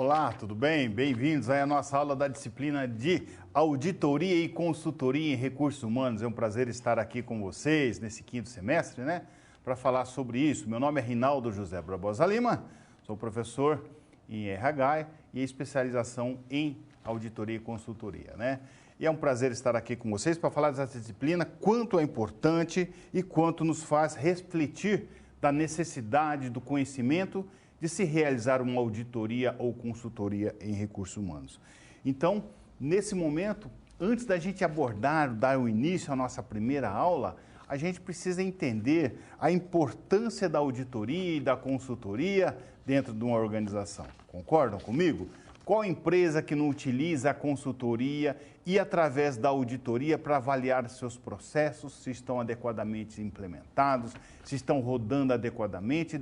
Olá, tudo bem? Bem-vindos à nossa aula da disciplina de Auditoria e Consultoria em Recursos Humanos. É um prazer estar aqui com vocês nesse quinto semestre, né? Para falar sobre isso. Meu nome é Rinaldo José Barbosa Lima, sou professor em RH e especialização em Auditoria e Consultoria, né? E é um prazer estar aqui com vocês para falar dessa disciplina, quanto é importante e quanto nos faz refletir da necessidade do conhecimento de se realizar uma auditoria ou consultoria em recursos humanos. Então, nesse momento, antes da gente abordar, dar o início à nossa primeira aula, a gente precisa entender a importância da auditoria e da consultoria dentro de uma organização. Concordam comigo? Qual empresa que não utiliza a consultoria e através da auditoria para avaliar seus processos, se estão adequadamente implementados, se estão rodando adequadamente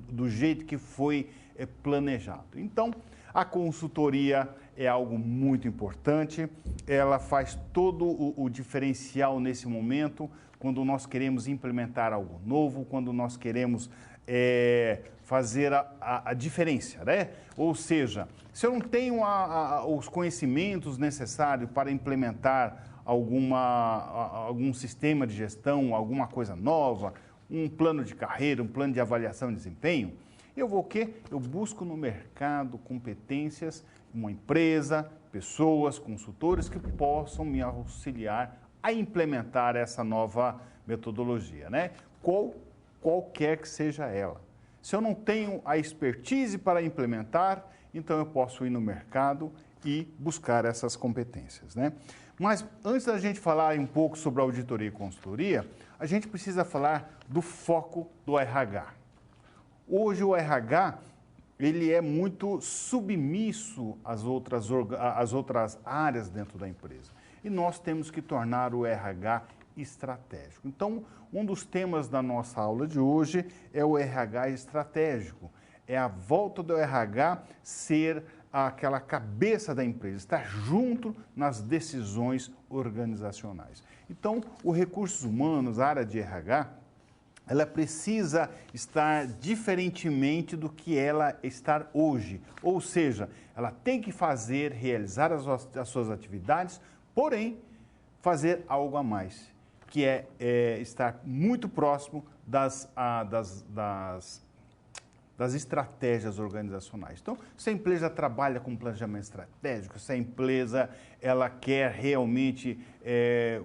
do jeito que foi planejado? Então, a consultoria é algo muito importante, ela faz todo o diferencial nesse momento, quando nós queremos implementar algo novo, quando nós queremos fazer a diferença, né? Ou seja, se eu não tenho os conhecimentos necessários para implementar algum sistema de gestão, alguma coisa nova, um plano de carreira, um plano de avaliação de desempenho, eu vou o quê? Eu busco no mercado competências, uma empresa, pessoas, consultores que possam me auxiliar a implementar essa nova metodologia, né? Qualquer que seja ela. Se eu não tenho a expertise para implementar, então eu posso ir no mercado e buscar essas competências, né? Mas antes da gente falar um pouco sobre auditoria e consultoria, a gente precisa falar do foco do RH. Hoje o RH, ele é muito submisso às outras áreas dentro da empresa. E nós temos que tornar o RH estratégico. Então, um dos temas da nossa aula de hoje é o RH estratégico. É a volta do RH ser aquela cabeça da empresa, estar junto nas decisões organizacionais. Então, o recursos humanos, a área de RH, ela precisa estar diferentemente do que ela está hoje. Ou seja, ela tem que realizar as suas atividades, porém, fazer algo a mais, que é estar muito próximo das estratégias organizacionais. Então, se a empresa trabalha com planejamento estratégico, se a empresa ela quer realmente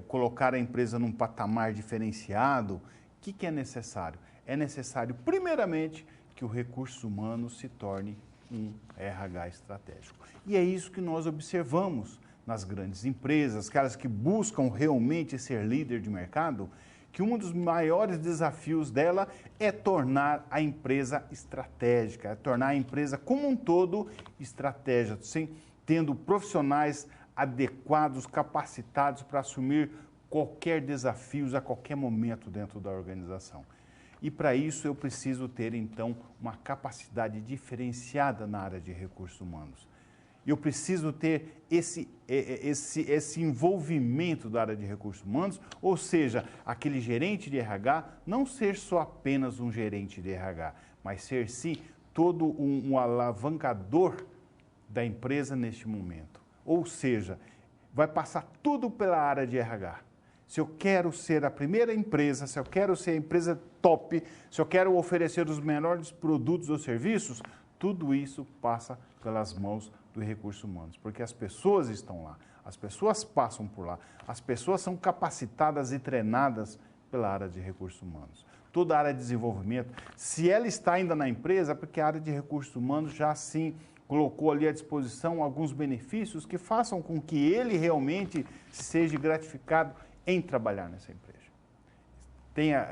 colocar a empresa num patamar diferenciado, o que é necessário? É necessário, primeiramente, que o recursos humanos se torne um RH estratégico. E é isso que nós observamos nas grandes empresas, aquelas que buscam realmente ser líder de mercado, que um dos maiores desafios dela é tornar a empresa estratégica, é tornar a empresa como um todo estratégica, tendo profissionais adequados, capacitados para assumir qualquer desafio a qualquer momento dentro da organização. E para isso eu preciso ter, então, uma capacidade diferenciada na área de recursos humanos. Eu preciso ter esse envolvimento da área de recursos humanos, ou seja, aquele gerente de RH não ser só apenas um gerente de RH, mas ser, sim, todo um alavancador da empresa neste momento. Ou seja, vai passar tudo pela área de RH. Se eu quero ser a primeira empresa, se eu quero ser a empresa top, se eu quero oferecer os melhores produtos ou serviços, tudo isso passa pelas mãos do recursos humanos, porque as pessoas estão lá, as pessoas passam por lá, as pessoas são capacitadas e treinadas pela área de recursos humanos. Toda a área de desenvolvimento, se ela está ainda na empresa, porque a área de recursos humanos já sim colocou ali à disposição alguns benefícios que façam com que ele realmente seja gratificado em trabalhar nessa empresa. Tenha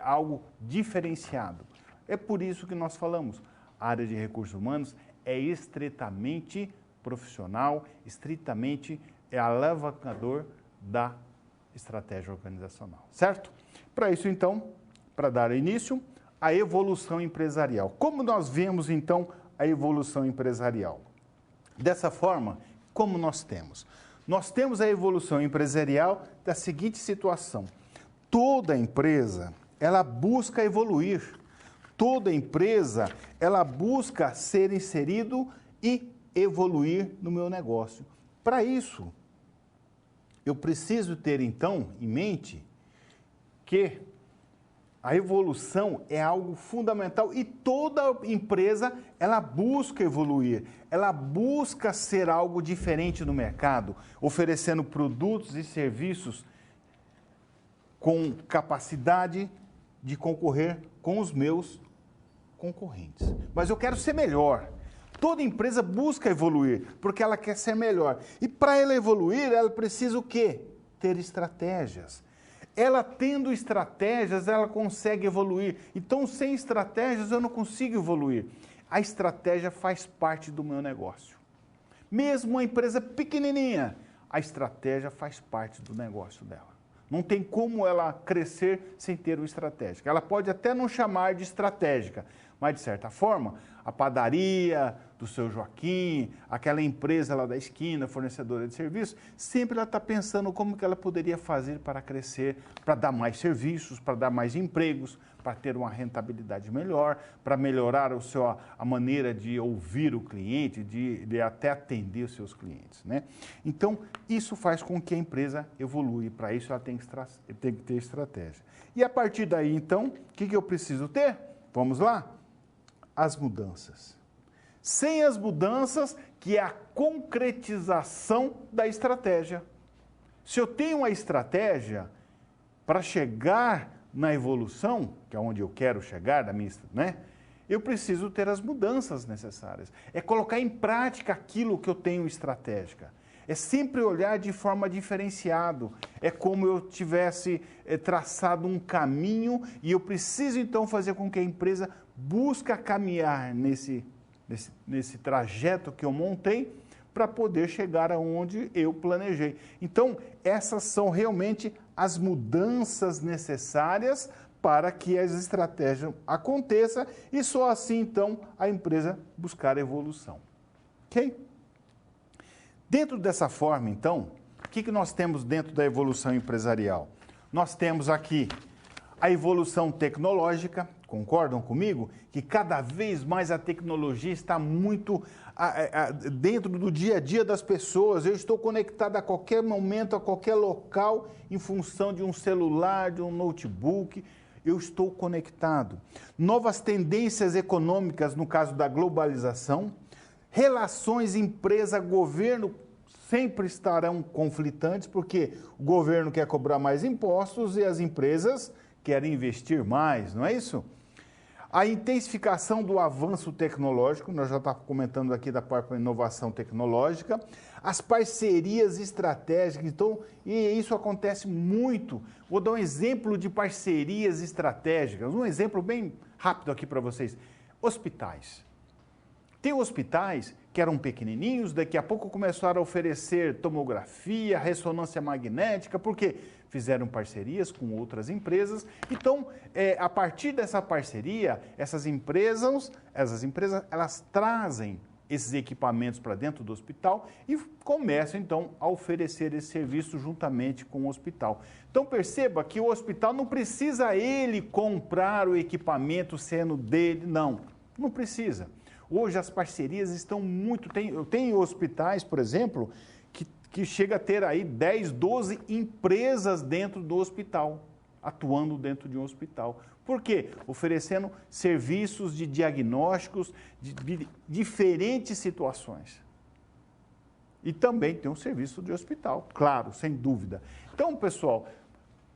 algo diferenciado. É por isso que nós falamos, a área de recursos humanos é estritamente profissional, estritamente alavancador da estratégia organizacional, certo? Para isso, então, para dar início, a evolução empresarial. Como nós vemos, então, a evolução empresarial? Dessa forma, como nós temos? Nós temos a evolução empresarial da seguinte situação. Toda empresa, ela busca evoluir. Toda empresa, ela busca ser inserido e evoluir no meu negócio. Para isso, eu preciso ter, então, em mente que a evolução é algo fundamental e toda empresa, ela busca evoluir, ela busca ser algo diferente no mercado, oferecendo produtos e serviços com capacidade de concorrer com os meus concorrentes. Mas eu quero ser melhor. Toda empresa busca evoluir, porque ela quer ser melhor. E para ela evoluir, ela precisa o quê? Ter estratégias. Ela tendo estratégias, ela consegue evoluir. Então, sem estratégias, eu não consigo evoluir. A estratégia faz parte do meu negócio. Mesmo uma empresa pequenininha, a estratégia faz parte do negócio dela. Não tem como ela crescer sem ter uma estratégia. Ela pode até não chamar de estratégica, mas, de certa forma, a padaria do seu Joaquim, aquela empresa lá da esquina, fornecedora de serviços, sempre ela está pensando como que ela poderia fazer para crescer, para dar mais serviços, para dar mais empregos, para ter uma rentabilidade melhor, para melhorar a maneira de ouvir o cliente, de até atender os seus clientes, né? Então, isso faz com que a empresa evolua. Para isso, ela tem que ter estratégia. E a partir daí, então, o que eu preciso ter? Vamos lá? As mudanças. Sem as mudanças, que é a concretização da estratégia. Se eu tenho uma estratégia para chegar na evolução, que é onde eu quero chegar, né? Eu preciso ter as mudanças necessárias. É colocar em prática aquilo que eu tenho estratégica. É sempre olhar de forma diferenciada. É como eu tivesse traçado um caminho e eu preciso, então, fazer com que a empresa busque caminhar nesse trajeto que eu montei para poder chegar aonde eu planejei. Então, essas são realmente as mudanças necessárias para que as estratégias aconteçam e só assim, então, a empresa buscar evolução. Ok? Dentro dessa forma, então, o que nós temos dentro da evolução empresarial? Nós temos aqui a evolução tecnológica, concordam comigo? Que cada vez mais a tecnologia está muito dentro do dia a dia das pessoas. Eu estou conectado a qualquer momento, a qualquer local, em função de um celular, de um notebook. Eu estou conectado. Novas tendências econômicas, no caso da globalização. Relações empresa-governo sempre estarão conflitantes, porque o governo quer cobrar mais impostos e as empresas querem investir mais, não é isso? A intensificação do avanço tecnológico, nós já estávamos comentando aqui da própria inovação tecnológica, as parcerias estratégicas, então, e isso acontece muito. Vou dar um exemplo de parcerias estratégicas, um exemplo bem rápido aqui para vocês. Hospitais. Tem hospitais que eram pequenininhos, daqui a pouco começaram a oferecer tomografia, ressonância magnética, porque fizeram parcerias com outras empresas. Então, a partir dessa parceria, essas empresas, elas trazem esses equipamentos para dentro do hospital e começam, então, a oferecer esse serviço juntamente com o hospital. Então, perceba que o hospital não precisa ele comprar o equipamento sendo dele, não precisa. Hoje as parcerias estão muito... Tem hospitais, por exemplo, que chega a ter aí 10, 12 empresas dentro do hospital, atuando dentro de um hospital. Por quê? Oferecendo serviços de diagnósticos de diferentes situações. E também tem um serviço de hospital, claro, sem dúvida. Então, pessoal,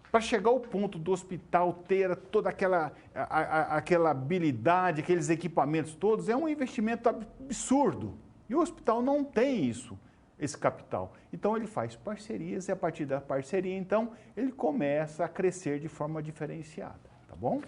para chegar ao ponto do hospital ter toda aquela habilidade, aqueles equipamentos todos, é um investimento absurdo. E o hospital não tem esse capital. Então, ele faz parcerias e, a partir da parceria, então, ele começa a crescer de forma diferenciada, tá bom?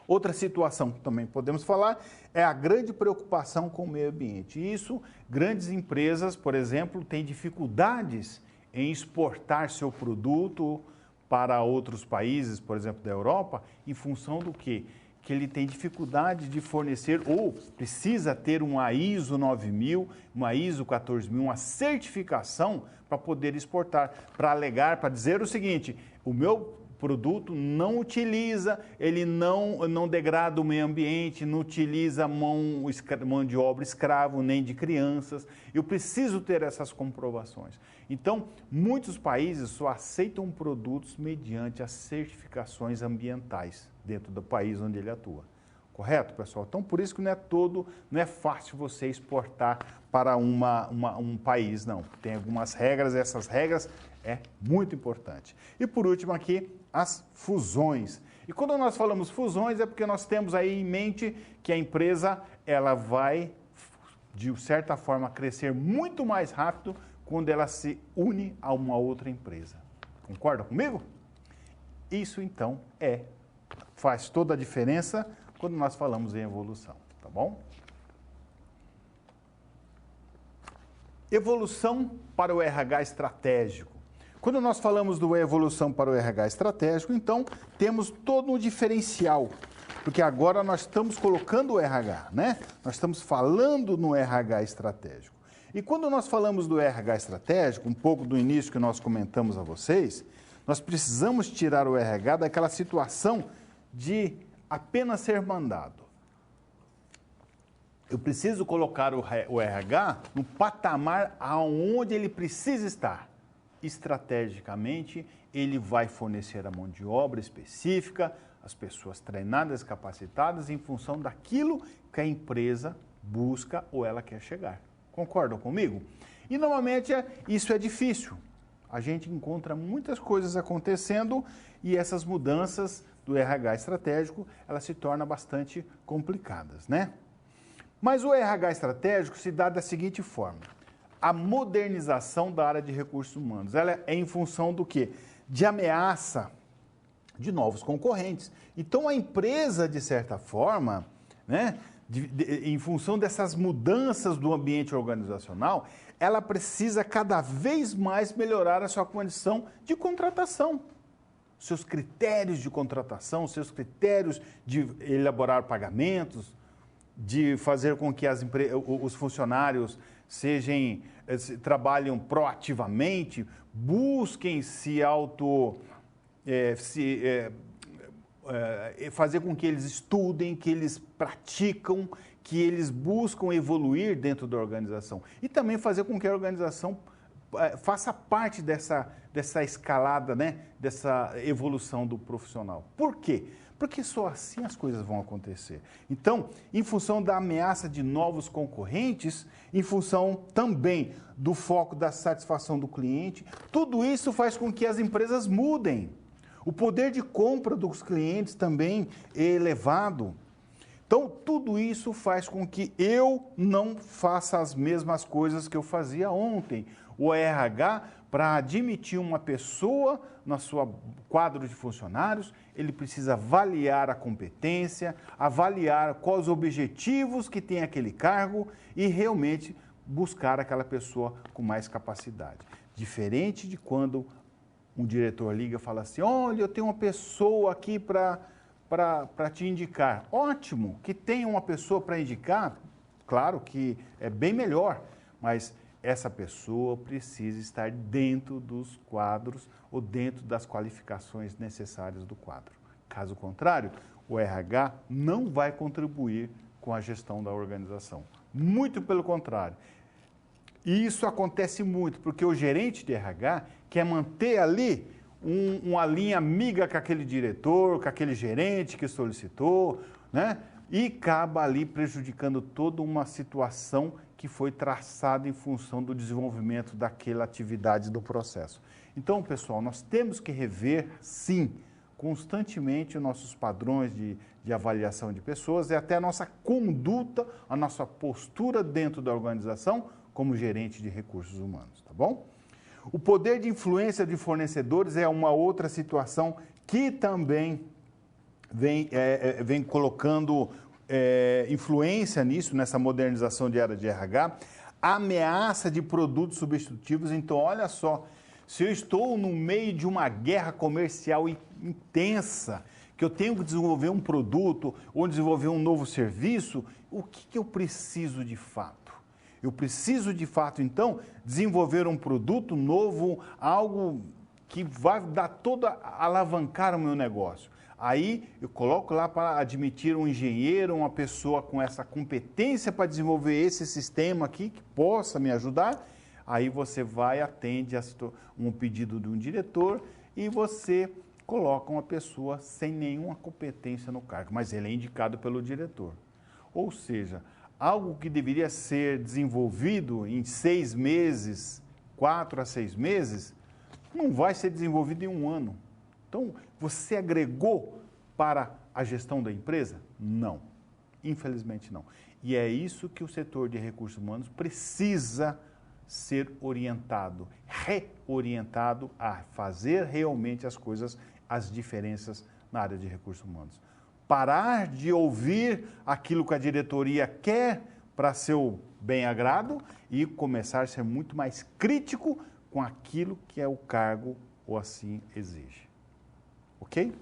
Outra situação que também podemos falar é a grande preocupação com o meio ambiente. Isso, grandes empresas, por exemplo, têm dificuldades em exportar seu produto para outros países, por exemplo, da Europa, em função do quê? Que ele tem dificuldade de fornecer ou precisa ter uma ISO 9000, uma ISO 14000, uma certificação para poder exportar, para alegar, para dizer o seguinte, o meu produto, não utiliza, ele não degrada o meio ambiente, não utiliza mão de obra escravo, nem de crianças. Eu preciso ter essas comprovações. Então, muitos países só aceitam produtos mediante as certificações ambientais dentro do país onde ele atua. Correto, pessoal? Então, por isso que não é fácil você exportar para um país, não. Tem algumas regras, e essas regras é muito importante. E por último aqui, as fusões. E quando nós falamos fusões, é porque nós temos aí em mente que a empresa ela vai, de certa forma, crescer muito mais rápido quando ela se une a uma outra empresa. Concorda comigo? Isso, então, faz toda a diferença quando nós falamos em evolução, tá bom? Evolução para o RH estratégico. Quando nós falamos do evolução para o RH estratégico, então temos todo um diferencial, porque agora nós estamos colocando o RH, né? Nós estamos falando no RH estratégico. E quando nós falamos do RH estratégico, um pouco do início que nós comentamos a vocês, nós precisamos tirar o RH daquela situação de apenas ser mandado. Eu preciso colocar o RH no patamar aonde ele precisa estar. Estrategicamente, ele vai fornecer a mão de obra específica, as pessoas treinadas, capacitadas, em função daquilo que a empresa busca ou ela quer chegar. Concordam comigo? E, normalmente, isso é difícil. A gente encontra muitas coisas acontecendo e essas mudanças do RH estratégico, elas se tornam bastante complicadas, né? Mas o RH estratégico se dá da seguinte forma: a modernização da área de recursos humanos, ela é em função do quê? De ameaça de novos concorrentes. Então, a empresa, de certa forma, né, em função dessas mudanças do ambiente organizacional, ela precisa cada vez mais melhorar a sua condição de contratação. Seus critérios de contratação, seus critérios de elaborar pagamentos, de fazer com que os funcionários trabalhem proativamente, busquem fazer com que eles estudem, que eles praticam, que eles buscam evoluir dentro da organização. E também fazer com que a organização faça parte dessa escalada, né? Dessa evolução do profissional. Por quê? Porque só assim as coisas vão acontecer. Então, em função da ameaça de novos concorrentes, em função também do foco da satisfação do cliente, tudo isso faz com que as empresas mudem. O poder de compra dos clientes também é elevado. Então, tudo isso faz com que eu não faça as mesmas coisas que eu fazia ontem. O RH, para admitir uma pessoa na sua quadro de funcionários, ele precisa avaliar a competência, avaliar quais os objetivos que tem aquele cargo e realmente buscar aquela pessoa com mais capacidade. Diferente de quando um diretor liga e fala assim: olha, eu tenho uma pessoa aqui para te indicar. Ótimo, que tenha uma pessoa para indicar, claro que é bem melhor, mas essa pessoa precisa estar dentro dos quadros ou dentro das qualificações necessárias do quadro. Caso contrário, o RH não vai contribuir com a gestão da organização. Muito pelo contrário. E isso acontece muito, porque o gerente de RH quer manter ali uma linha amiga com aquele diretor, com aquele gerente que solicitou, né? E acaba ali prejudicando toda uma situação que foi traçada em função do desenvolvimento daquela atividade do processo. Então, pessoal, nós temos que rever, sim, constantemente os nossos padrões de avaliação de pessoas e até a nossa conduta, a nossa postura dentro da organização como gerente de recursos humanos, tá bom? O poder de influência de fornecedores é uma outra situação que também vem colocando influência nisso, nessa modernização de área de RH, a ameaça de produtos substitutivos. Então, olha só, se eu estou no meio de uma guerra comercial intensa, que eu tenho que desenvolver um produto ou desenvolver um novo serviço, o que eu preciso de fato? Eu preciso de fato, então, desenvolver um produto novo, algo que vai dar toda, alavancar o meu negócio. Aí eu coloco lá para admitir um engenheiro, uma pessoa com essa competência para desenvolver esse sistema aqui, que possa me ajudar. Aí você vai, atende um pedido de um diretor e você coloca uma pessoa sem nenhuma competência no cargo, mas ele é indicado pelo diretor. Ou seja, algo que deveria ser desenvolvido em 6 meses, 4 a 6 meses, não vai ser desenvolvido em 1 ano. Então, você agregou para a gestão da empresa? Não, infelizmente não. E é isso que o setor de recursos humanos precisa ser orientado, reorientado a fazer realmente as coisas, as diferenças na área de recursos humanos. Parar de ouvir aquilo que a diretoria quer para seu bem-agrado e começar a ser muito mais crítico com aquilo que é o cargo ou assim exige. Ok?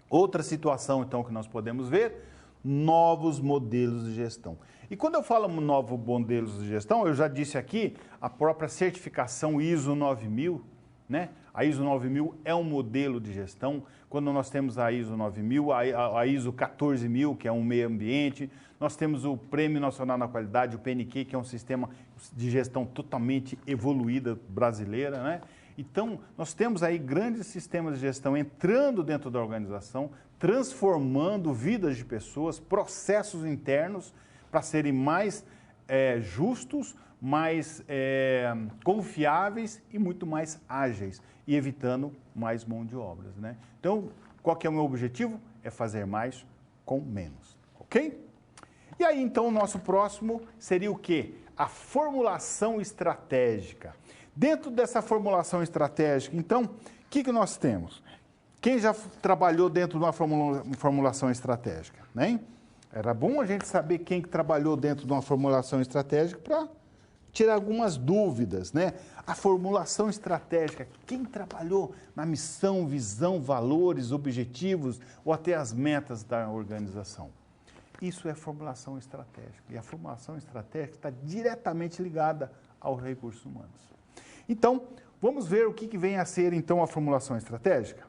Outra situação, então, que nós podemos ver, novos modelos de gestão. E quando eu falo novos modelos de gestão, eu já disse aqui, a própria certificação ISO 9000, né? A ISO 9000 é um modelo de gestão. Quando nós temos a ISO 9000, a ISO 14000, que é um meio ambiente, nós temos o Prêmio Nacional na Qualidade, o PNQ, que é um sistema de gestão totalmente evoluída brasileira, né? Então, nós temos aí grandes sistemas de gestão entrando dentro da organização, transformando vidas de pessoas, processos internos para serem mais justos, mais confiáveis e muito mais ágeis e evitando mais mão de obras, né? Então, qual que é o meu objetivo? É fazer mais com menos, ok? E aí, então, o nosso próximo seria o quê? A formulação estratégica. Dentro dessa formulação estratégica, então, o que nós temos? Quem já trabalhou dentro de uma formulação estratégica, né? Era bom a gente saber quem que trabalhou dentro de uma formulação estratégica para tirar algumas dúvidas, né? A formulação estratégica, quem trabalhou na missão, visão, valores, objetivos ou até as metas da organização? Isso é formulação estratégica. E a formulação estratégica está diretamente ligada aos recursos humanos. Então, vamos ver o que vem a ser, então, a formulação estratégica.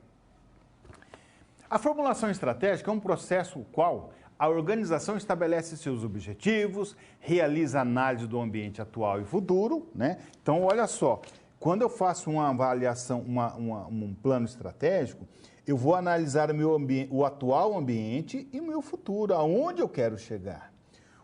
A formulação estratégica é um processo no qual a organização estabelece seus objetivos, realiza análise do ambiente atual e futuro, né? Então, olha só, quando eu faço uma avaliação, um plano estratégico, eu vou analisar o atual ambiente e o meu futuro, aonde eu quero chegar.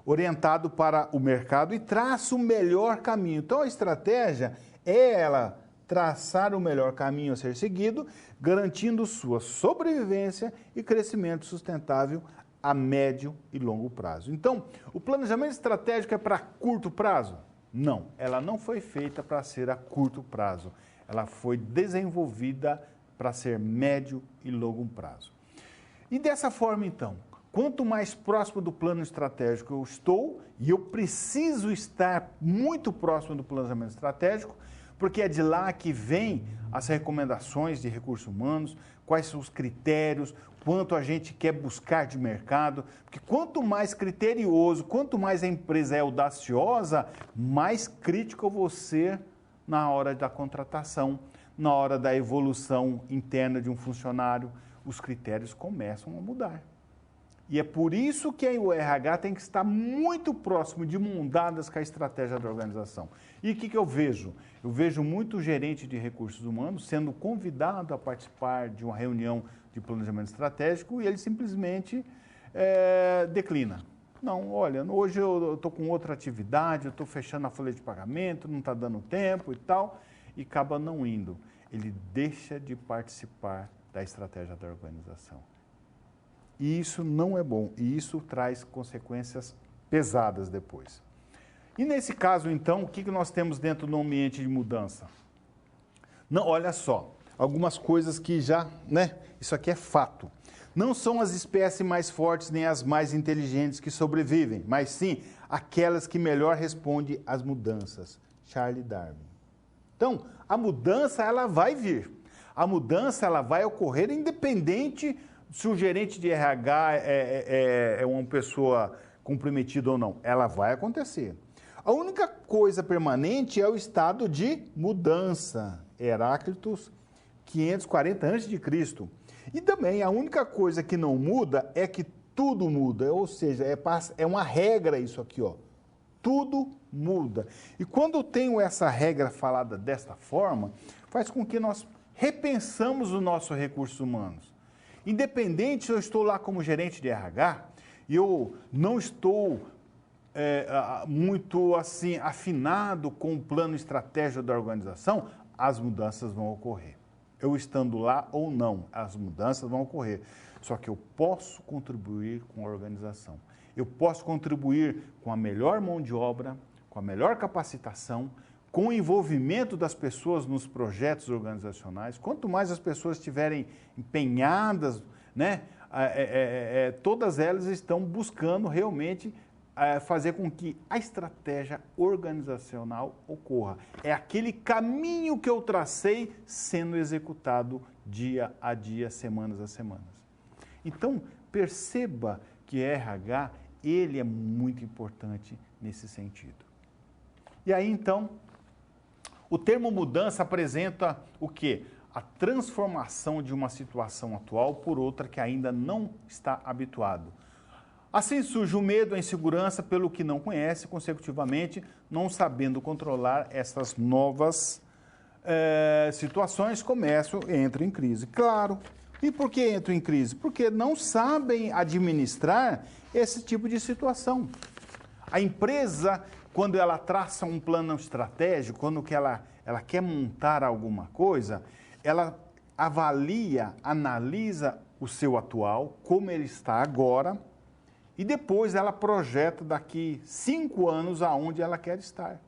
Orientado para o mercado e traço o melhor caminho. Então, a estratégia é ela traçar o melhor caminho a ser seguido, garantindo sua sobrevivência e crescimento sustentável a médio e longo prazo. Então, o planejamento estratégico é para curto prazo? Não, ela não foi feita para ser a curto prazo. Ela foi desenvolvida para ser médio e longo prazo. E dessa forma, então, quanto mais próximo do plano estratégico eu estou, e eu preciso estar muito próximo do planejamento estratégico, porque é de lá que vem as recomendações de recursos humanos, quais são os critérios, quanto a gente quer buscar de mercado, porque quanto mais criterioso, quanto mais a empresa é audaciosa, mais crítico eu vou ser na hora da contratação, na hora da evolução interna de um funcionário, os critérios começam a mudar. E é por isso que o RH tem que estar muito próximo de mãos dadas com a estratégia da organização. E o que eu vejo? Eu vejo muito gerente de recursos humanos sendo convidado a participar de uma reunião de planejamento estratégico e ele simplesmente declina. Não, olha, hoje eu estou com outra atividade, eu estou fechando a folha de pagamento, não está dando tempo e tal, e acaba não indo. Ele deixa de participar da estratégia da organização. E isso não é bom, e isso traz consequências pesadas depois. E nesse caso, então, o que nós temos dentro do ambiente de mudança? Não, olha só, algumas coisas que já, né? Isso aqui é fato. Não são as espécies mais fortes nem as mais inteligentes que sobrevivem, mas sim aquelas que melhor respondem às mudanças. Charles Darwin. Então, a mudança, ela vai vir. A mudança, ela vai ocorrer independente se o gerente de RH é uma pessoa comprometida ou não. Ela vai acontecer. A única coisa permanente é o estado de mudança. Heráclito 540 a.C. E também a única coisa que não muda é que tudo muda, ou seja, é uma regra isso aqui, ó. Tudo muda. E quando eu tenho essa regra falada desta forma, faz com que nós repensamos os nossos recursos humanos. Independente se eu estou lá como gerente de RH, e eu não estou muito assim afinado com o plano estratégico da organização, as mudanças vão ocorrer. Eu estando lá ou não, as mudanças vão ocorrer. Só que eu posso contribuir com a organização. Eu posso contribuir com a melhor mão de obra, com a melhor capacitação, com o envolvimento das pessoas nos projetos organizacionais. Quanto mais as pessoas estiverem empenhadas, né, todas elas estão buscando realmente fazer com que a estratégia organizacional ocorra. É aquele caminho que eu tracei sendo executado dia a dia, semanas a semanas. Então, perceba que RH, ele é muito importante nesse sentido. E aí, então, o termo mudança apresenta o quê? A transformação de uma situação atual por outra que ainda não está habituado. Assim surge o medo, a insegurança pelo que não conhece, consecutivamente, não sabendo controlar essas novas situações, entram em crise. Claro. E por que entram em crise? Porque não sabem administrar esse tipo de situação. A empresa, quando ela traça um plano estratégico, quando que ela quer montar alguma coisa, ela avalia, analisa o seu atual, como ele está agora, e depois ela projeta daqui 5 anos aonde ela quer estar.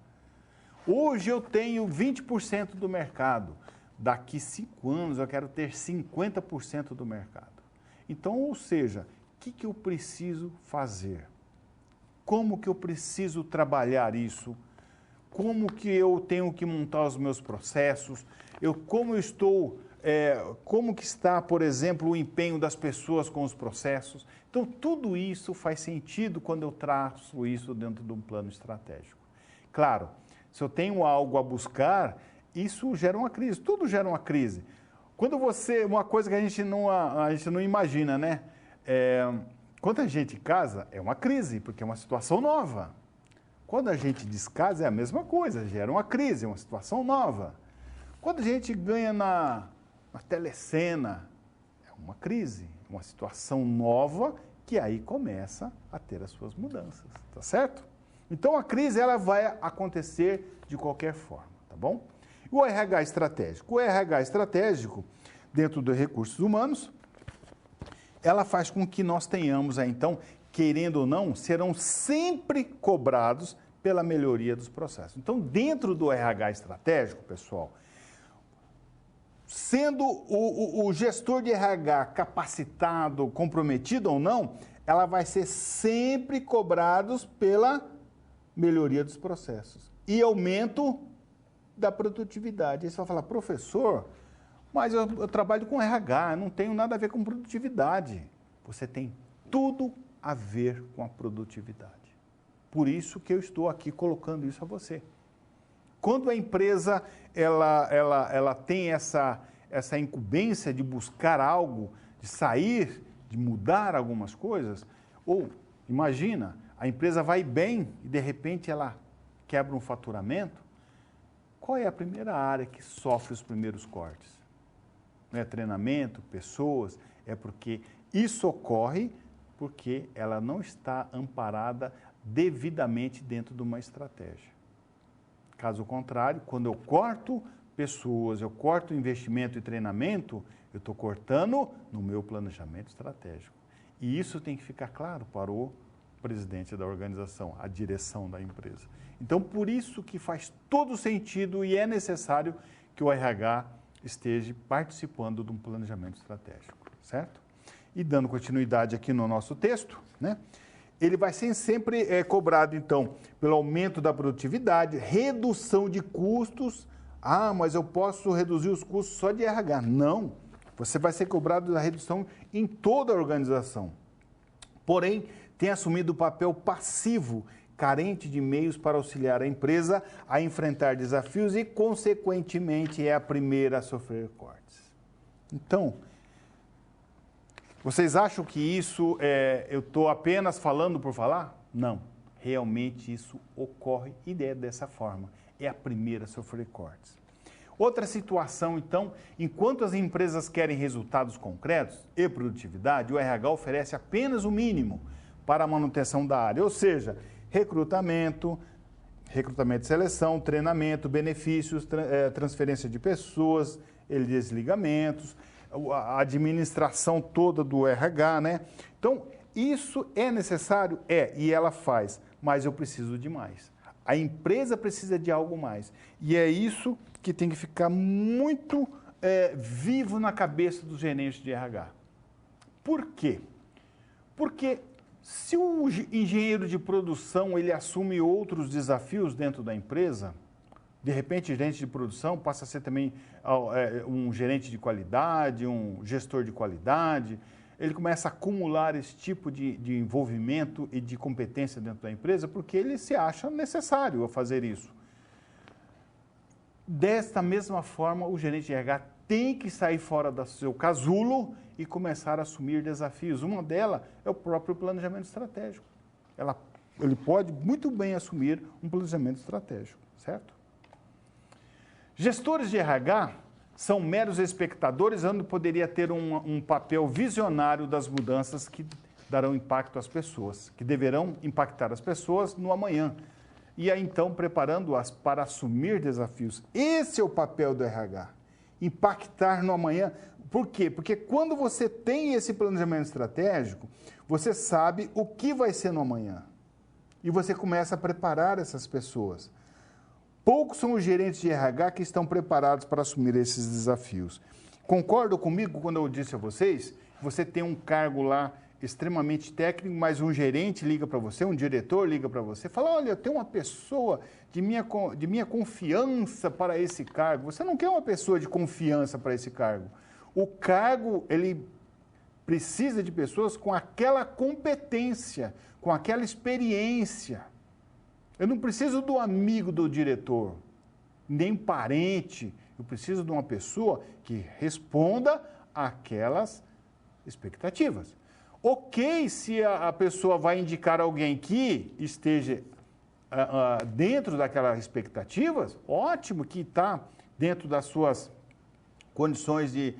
Hoje eu tenho 20% do mercado. Daqui 5 anos eu quero ter 50% do mercado. Então, ou seja, o que eu preciso fazer? Como que eu preciso trabalhar isso? Como que eu tenho que montar os meus processos? Como que está, por exemplo, o empenho das pessoas com os processos? Então, tudo isso faz sentido quando eu traço isso dentro de um plano estratégico. Claro, se eu tenho algo a buscar, isso gera uma crise, tudo gera uma crise. Uma coisa que a gente não imagina, né? Quando a gente casa, é uma crise, porque é uma situação nova. Quando a gente descasa, é a mesma coisa, gera uma crise, é uma situação nova. Quando a gente ganha na telecena, é uma crise, uma situação nova que aí começa a ter as suas mudanças, tá certo? Então a crise ela vai acontecer de qualquer forma, tá bom? O RH estratégico. O RH estratégico, dentro dos recursos humanos, ela faz com que nós tenhamos, então, querendo ou não, serão sempre cobrados pela melhoria dos processos. Então, dentro do RH estratégico, pessoal, sendo o gestor de RH capacitado, comprometido ou não, ela vai ser sempre cobrados pela melhoria dos processos e aumento da produtividade. Aí você vai falar, professor, mas eu trabalho com RH, não tenho nada a ver com produtividade. Você tem tudo a ver com a produtividade. Por isso que eu estou aqui colocando isso a você. Quando a empresa ela tem essa incumbência de buscar algo, de sair, de mudar algumas coisas, ou imagina, a empresa vai bem e de repente ela quebra um faturamento, qual é a primeira área que sofre os primeiros cortes? Não é treinamento, pessoas, é porque isso ocorre porque ela não está amparada devidamente dentro de uma estratégia. Caso contrário, quando eu corto pessoas, eu corto investimento e treinamento, eu estou cortando no meu planejamento estratégico. E isso tem que ficar claro para o presidente da organização, a direção da empresa. Então, por isso que faz todo sentido e é necessário que o RH esteja participando de um planejamento estratégico, certo? E dando continuidade aqui no nosso texto, né? Ele vai ser sempre cobrado, então, pelo aumento da produtividade, redução de custos. Ah, mas eu posso reduzir os custos só de RH. Não, você vai ser cobrado da redução em toda a organização. Porém, tem assumido o papel passivo, carente de meios para auxiliar a empresa a enfrentar desafios e, consequentemente, é a primeira a sofrer cortes. Então, vocês acham que isso, eu estou apenas falando por falar? Não, realmente isso ocorre e é dessa forma. É a primeira a sofrer cortes. Outra situação, então, enquanto as empresas querem resultados concretos e produtividade, o RH oferece apenas o mínimo para a manutenção da área, ou seja, recrutamento de seleção, treinamento, benefícios, transferência de pessoas, desligamentos, a administração toda do RH, né? Então, isso é necessário? E ela faz, mas eu preciso de mais. A empresa precisa de algo mais. E é isso que tem que ficar muito vivo na cabeça dos gerentes de RH. Por quê? Porque se o engenheiro de produção ele assume outros desafios dentro da empresa, de repente, gerente de produção passa a ser também um gerente de qualidade, um gestor de qualidade. Ele começa a acumular esse tipo de envolvimento e de competência dentro da empresa porque ele se acha necessário a fazer isso. Desta mesma forma, o gerente de RH tem que sair fora do seu casulo e começar a assumir desafios. Uma delas é o próprio planejamento estratégico. Ele pode muito bem assumir um planejamento estratégico, certo? Gestores de RH são meros espectadores, onde poderia ter um papel visionário das mudanças que darão impacto às pessoas, que deverão impactar as pessoas no amanhã. E aí, então, preparando-as para assumir desafios. Esse é o papel do RH, impactar no amanhã. Por quê? Porque quando você tem esse planejamento estratégico, você sabe o que vai ser no amanhã. E você começa a preparar essas pessoas. Poucos são os gerentes de RH que estão preparados para assumir esses desafios. Concordam comigo quando eu disse a vocês? Você tem um cargo lá extremamente técnico, mas um gerente liga para você, um diretor liga para você, fala, olha, eu tenho uma pessoa de minha confiança para esse cargo. Você não quer uma pessoa de confiança para esse cargo. O cargo, ele precisa de pessoas com aquela competência, com aquela experiência. Eu não preciso do amigo do diretor, nem parente. Eu preciso de uma pessoa que responda àquelas expectativas. Ok, se a pessoa vai indicar alguém que esteja dentro daquelas expectativas, ótimo, que está dentro das suas condições de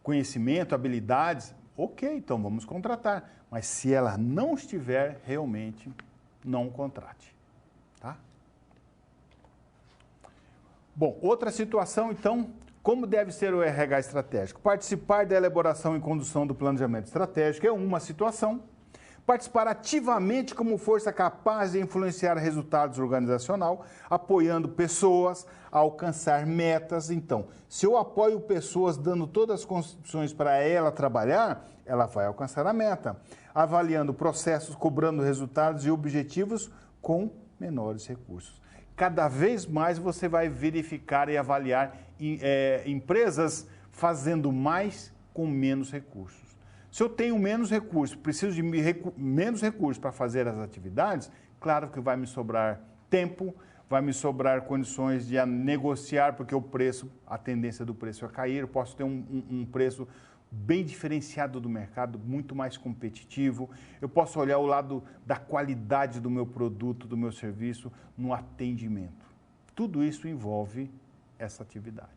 conhecimento, habilidades, ok, então vamos contratar. Mas se ela não estiver realmente, não contrate, tá? Bom, outra situação, então, como deve ser o RH estratégico? Participar da elaboração e condução do planejamento estratégico é uma situação. Participar ativamente como força capaz de influenciar resultados organizacional, apoiando pessoas a alcançar metas. Então, se eu apoio pessoas dando todas as condições para ela trabalhar, ela vai alcançar a meta. Avaliando processos, cobrando resultados e objetivos com menores recursos. Cada vez mais você vai verificar e avaliar empresas fazendo mais com menos recursos. Se eu tenho menos recursos, preciso de menos recursos para fazer as atividades, claro que vai me sobrar tempo, vai me sobrar condições de negociar, porque a tendência do preço é cair, eu posso ter um preço bem diferenciado do mercado, muito mais competitivo. Eu posso olhar o lado da qualidade do meu produto, do meu serviço, no atendimento. Tudo isso envolve essa atividade.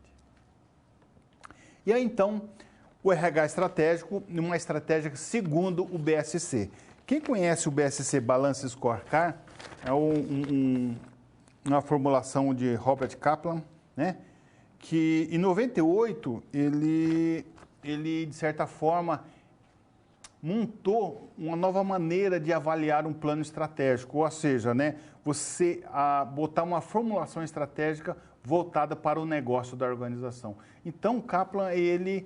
E aí, então, o RH estratégico, uma estratégia segundo o BSC. Quem conhece o BSC Balance Scorecard, é uma formulação de Robert Kaplan, né? Que em 98 ele, de certa forma, montou uma nova maneira de avaliar um plano estratégico, ou seja, né, você botar uma formulação estratégica voltada para o negócio da organização. Então, Kaplan, ele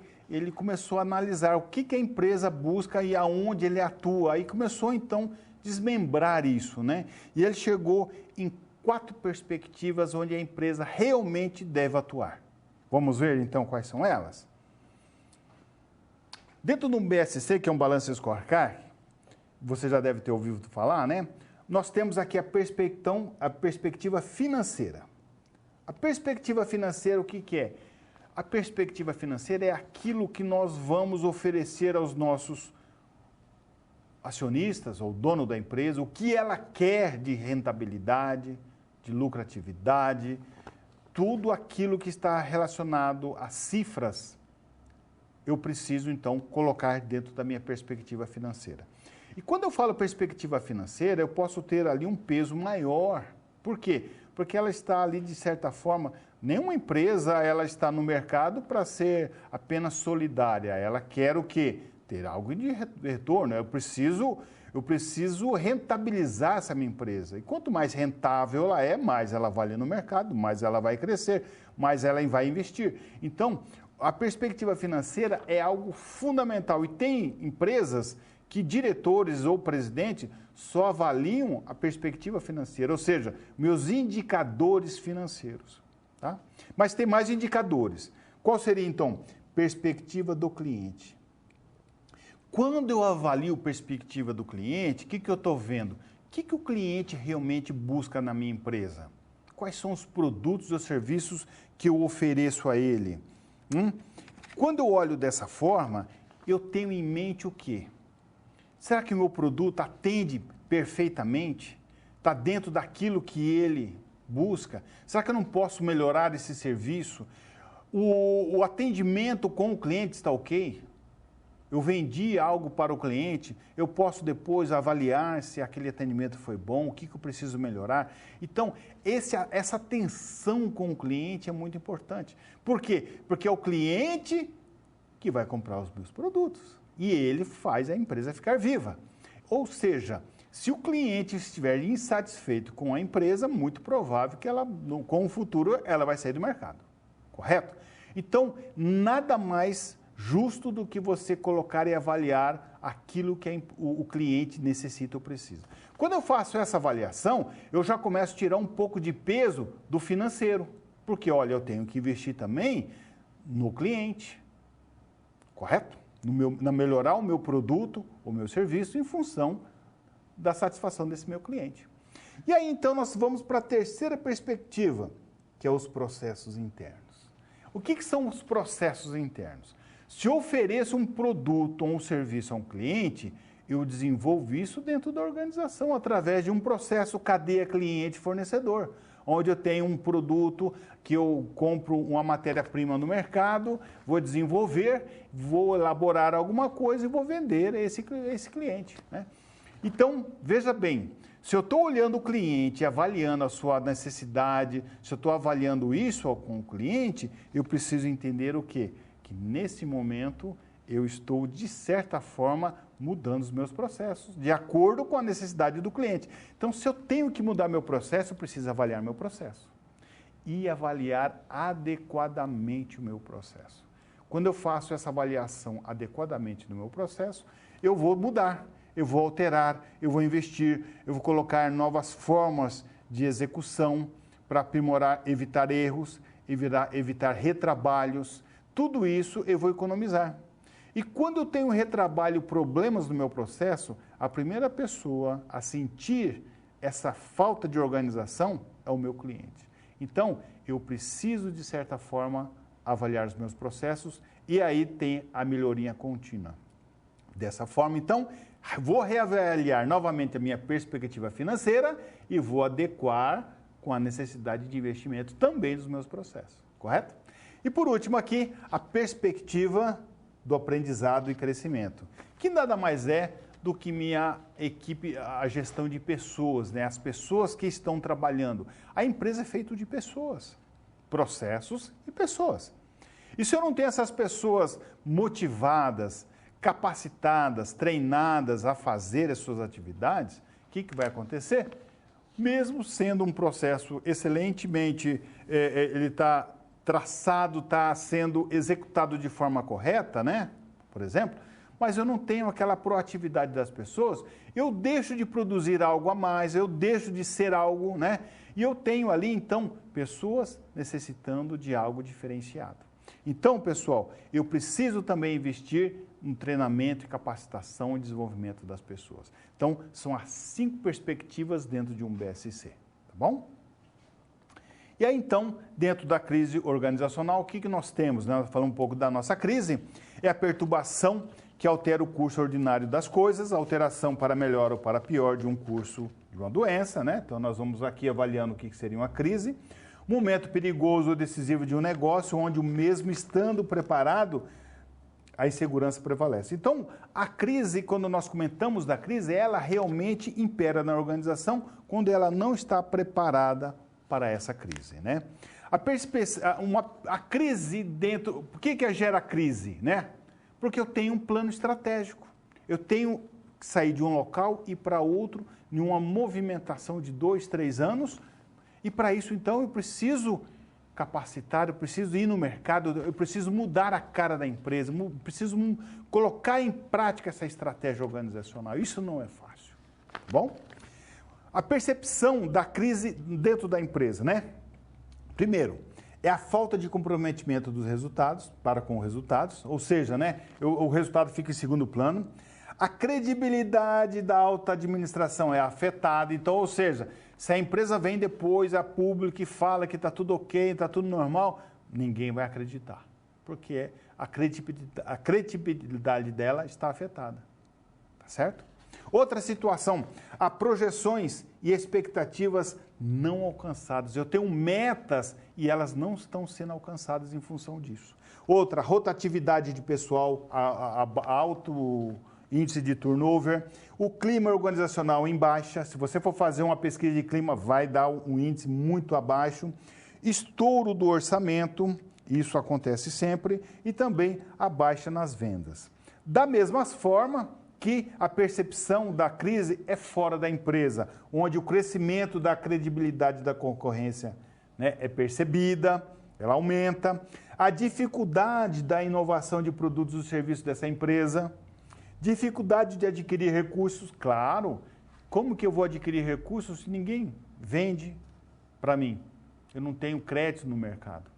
começou a analisar o que a empresa busca e aonde ele atua. Aí começou, então, a desmembrar isso, né? E ele chegou em 4 perspectivas onde a empresa realmente deve atuar. Vamos ver, então, quais são elas? Dentro do BSC, que é um Balance Scorecard, você já deve ter ouvido falar, né? Nós temos aqui a perspectiva financeira. A perspectiva financeira, o que é? A perspectiva financeira é aquilo que nós vamos oferecer aos nossos acionistas, ou dono da empresa, o que ela quer de rentabilidade, de lucratividade, tudo aquilo que está relacionado a cifras, eu preciso, então, colocar dentro da minha perspectiva financeira. E quando eu falo perspectiva financeira, eu posso ter ali um peso maior. Por quê? Porque ela está ali, de certa forma, nenhuma empresa ela está no mercado para ser apenas solidária. Ela quer o quê? Ter algo de retorno. Eu preciso rentabilizar essa minha empresa. E quanto mais rentável ela é, mais ela vale no mercado, mais ela vai crescer, mais ela vai investir. Então, a perspectiva financeira é algo fundamental. E tem empresas que diretores ou presidente só avaliam a perspectiva financeira, ou seja, meus indicadores financeiros. Tá? Mas tem mais indicadores. Qual seria, então? Perspectiva do cliente. Quando eu avalio perspectiva do cliente, o que eu estou vendo? O que o cliente realmente busca na minha empresa? Quais são os produtos ou serviços que eu ofereço a ele? Quando eu olho dessa forma, eu tenho em mente o quê? Será que o meu produto atende perfeitamente? Está dentro daquilo que ele busca? Será que eu não posso melhorar esse serviço? O atendimento com o cliente está ok? Eu vendi algo para o cliente, eu posso depois avaliar se aquele atendimento foi bom, o que eu preciso melhorar. Então, essa atenção com o cliente é muito importante. Por quê? Porque é o cliente que vai comprar os meus produtos e ele faz a empresa ficar viva. Ou seja, se o cliente estiver insatisfeito com a empresa, muito provável que com o futuro ela vai sair do mercado. Correto? Então, nada mais justo do que você colocar e avaliar aquilo que o cliente necessita ou precisa. Quando eu faço essa avaliação, eu já começo a tirar um pouco de peso do financeiro, porque, olha, eu tenho que investir também no cliente, correto? Na melhorar o meu produto, o meu serviço, em função da satisfação desse meu cliente. E aí, então, nós vamos para a terceira perspectiva, que é os processos internos. O que são os processos internos? Se eu ofereço um produto ou um serviço a um cliente, eu desenvolvo isso dentro da organização, através de um processo cadeia cliente-fornecedor, onde eu tenho um produto que eu compro uma matéria-prima no mercado, vou desenvolver, vou elaborar alguma coisa e vou vender a esse cliente, né? Então, veja bem, se eu estou olhando o cliente, avaliando a sua necessidade, se eu estou avaliando isso com o cliente, eu preciso entender o quê? Que nesse momento eu estou, de certa forma, mudando os meus processos, de acordo com a necessidade do cliente. Então, se eu tenho que mudar meu processo, eu preciso avaliar meu processo. E avaliar adequadamente o meu processo. Quando eu faço essa avaliação adequadamente no meu processo, eu vou mudar, eu vou alterar, eu vou investir, eu vou colocar novas formas de execução para aprimorar, evitar erros, evitar retrabalhos. Tudo isso eu vou economizar. E quando eu tenho retrabalho, problemas no meu processo, a primeira pessoa a sentir essa falta de organização é o meu cliente. Então, eu preciso, de certa forma, avaliar os meus processos e aí tem a melhoria contínua. Dessa forma, então, vou reavaliar novamente a minha perspectiva financeira e vou adequar com a necessidade de investimento também dos meus processos, correto? E por último aqui, a perspectiva do aprendizado e crescimento, que nada mais é do que minha equipe, a gestão de pessoas, né? As pessoas que estão trabalhando. A empresa é feita de pessoas, processos e pessoas. E se eu não tenho essas pessoas motivadas, capacitadas, treinadas a fazer as suas atividades, o que vai acontecer? Mesmo sendo um processo excelentemente, ele está traçado, está sendo executado de forma correta, né? Por exemplo, mas eu não tenho aquela proatividade das pessoas, eu deixo de produzir algo a mais, eu deixo de ser algo, né? E eu tenho ali, então, pessoas necessitando de algo diferenciado. Então, pessoal, eu preciso também investir em treinamento, e capacitação e desenvolvimento das pessoas. Então, são as 5 perspectivas dentro de um BSC, tá bom? E aí, então, dentro da crise organizacional, o que nós temos? Né? Falando um pouco da nossa crise, é a perturbação que altera o curso ordinário das coisas, a alteração para melhor ou para pior de um curso de uma doença, né? Então, nós vamos aqui avaliando o que seria uma crise. Momento perigoso ou decisivo de um negócio, onde o mesmo estando preparado, a insegurança prevalece. Então, a crise, quando nós comentamos da crise, ela realmente impera na organização quando ela não está preparada para essa crise, né? A crise dentro... Por que gera crise, né? Porque eu tenho um plano estratégico. Eu tenho que sair de um local e ir para outro em uma movimentação de 2, 3 anos. E para isso, então, eu preciso capacitar, eu preciso ir no mercado, eu preciso mudar a cara da empresa, preciso colocar em prática essa estratégia organizacional. Isso não é fácil, tá bom? A percepção da crise dentro da empresa, né? Primeiro, é a falta de comprometimento dos resultados para com os resultados, ou seja, né, o resultado fica em segundo plano. A credibilidade da alta administração é afetada, então, ou seja, se a empresa vem depois a público e fala que está tudo ok, está tudo normal, ninguém vai acreditar, porque a credibilidade dela está afetada, tá certo? Outra situação, há projeções e expectativas não alcançadas. Eu tenho metas e elas não estão sendo alcançadas em função disso. Outra, rotatividade de pessoal, alto índice de turnover, o clima organizacional em baixa. Se você for fazer uma pesquisa de clima, vai dar um índice muito abaixo. Estouro do orçamento, isso acontece sempre, e também a baixa nas vendas. Da mesma forma que a percepção da crise é fora da empresa, onde o crescimento da credibilidade da concorrência, né, é percebida, ela aumenta. A dificuldade da inovação de produtos e serviços dessa empresa, dificuldade de adquirir recursos, claro. Como que eu vou adquirir recursos se ninguém vende para mim? Eu não tenho crédito no mercado.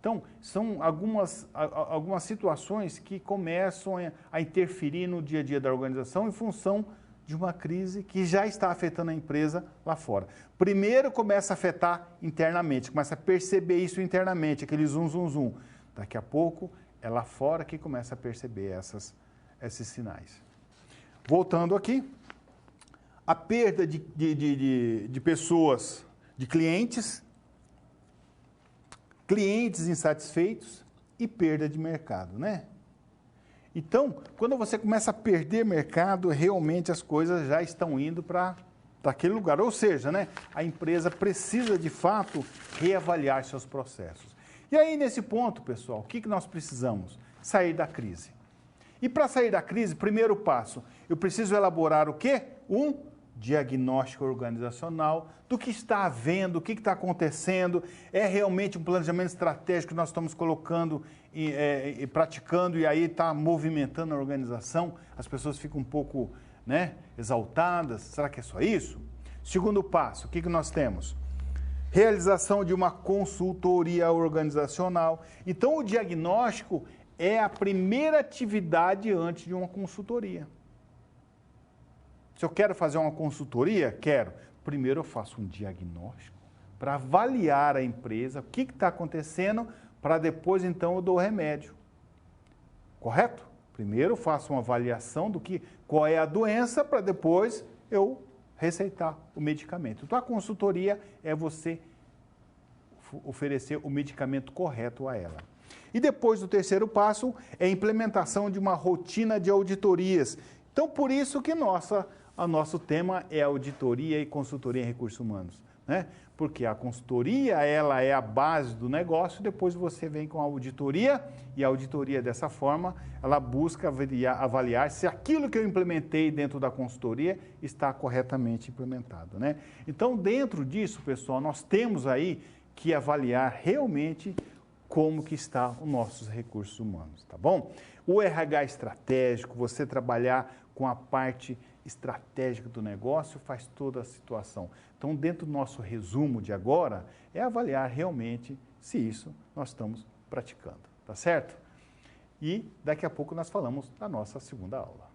Então, são algumas situações que começam a interferir no dia a dia da organização em função de uma crise que já está afetando a empresa lá fora. Primeiro começa a afetar internamente, começa a perceber isso internamente, aquele zum, zum, zum. Daqui a pouco é lá fora que começa a perceber esses sinais. Voltando aqui, a perda de pessoas, de clientes insatisfeitos e perda de mercado, né? Então, quando você começa a perder mercado, realmente as coisas já estão indo para aquele lugar. Ou seja, né, a empresa precisa, de fato, reavaliar seus processos. E aí, nesse ponto, pessoal, o que nós precisamos? Sair da crise. E para sair da crise, primeiro passo, eu preciso elaborar o quê? Um diagnóstico organizacional do que está havendo, o que está acontecendo. É realmente um planejamento estratégico que nós estamos colocando e praticando, e aí está movimentando a organização. As pessoas ficam um pouco, né, exaltadas. Será que é só isso? Segundo passo, o que nós temos? Realização de uma consultoria organizacional. Então, o diagnóstico é a primeira atividade antes de uma consultoria. Se eu quero fazer uma consultoria, quero. Primeiro eu faço um diagnóstico para avaliar a empresa, o que está acontecendo, para depois, então, eu dou o remédio. Correto? Primeiro eu faço uma avaliação qual é a doença, para depois eu receitar o medicamento. Então, a consultoria é você oferecer o medicamento correto a ela. E depois, o terceiro passo é a implementação de uma rotina de auditorias. Então, por isso que o nosso tema é auditoria e consultoria em recursos humanos, né? Porque a consultoria, ela é a base do negócio, depois você vem com a auditoria, e a auditoria, dessa forma, ela busca avaliar se aquilo que eu implementei dentro da consultoria está corretamente implementado, né? Então, dentro disso, pessoal, nós temos aí que avaliar realmente como que está os nossos recursos humanos, tá bom? O RH estratégico, você trabalhar com a parte estratégica do negócio, faz toda a situação. Então, dentro do nosso resumo de agora, é avaliar realmente se isso nós estamos praticando, tá certo? E daqui a pouco nós falamos da nossa segunda aula.